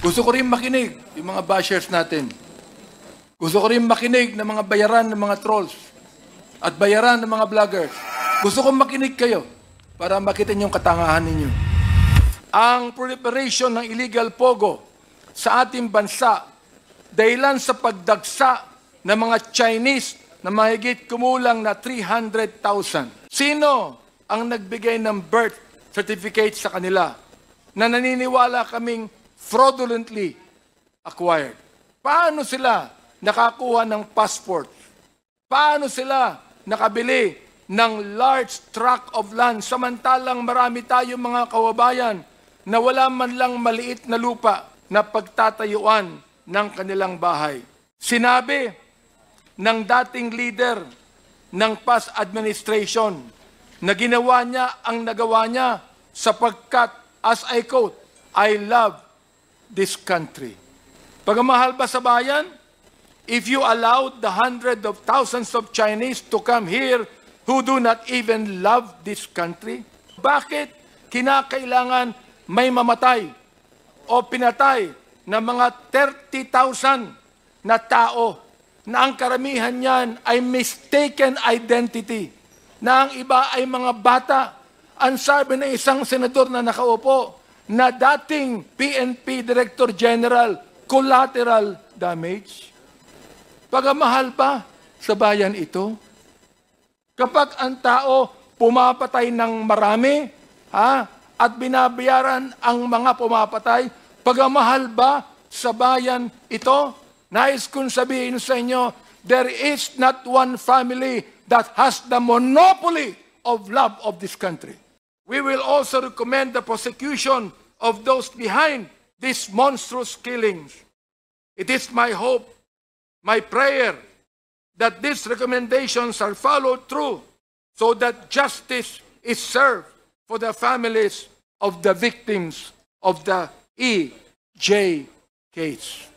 Gusto ko rin makinig yung mga bashers natin. Gusto ko rin makinig ng mga bayaran ng mga trolls at bayaran ng mga vloggers. Gusto kong makinig kayo para makita niyo yung katangahan ninyo. Ang proliferation ng illegal pogo sa ating bansa dahilan sa pagdagsa ng mga Chinese na mahigit kumulang na 300,000. Sino ang nagbigay ng birth certificate sa kanila na naniniwala kaming fraudulently acquired? Paano sila nakakuha ng passport? Paano sila nakabili ng large tract of land samantalang marami tayong mga kababayan na wala man lang maliit na lupa na pagtatayuan ng kanilang bahay? Sinabi ng dating leader ng past administration na ginawa niya ang nagawa niya sapagkat, as I quote, I love this country. Pagmamahal ba sa bayan? If you allowed the hundreds of thousands of Chinese to come here who do not even love this country, bakit kinakailangan may mamatay o pinatay na mga 30,000 na tao na ang karamihan niyan ay mistaken identity, na ang iba ay mga bata? Ang sabi ng isang senador na nakaupo na dating PNP Director General, collateral damage. Pagmamahal pa sa bayan ito? Kapag ang tao pumapatay ng marami, at binabayaran ang mga pumapatay, pagmamahal ba sa bayan ito? Nais kong sabihin sa inyo, there is not one family that has the monopoly of love of this country. We will also recommend the prosecution of those behind these monstrous killings. It is my hope, my prayer, that these recommendations are followed through so that justice is served for the families of the victims of the EJ case.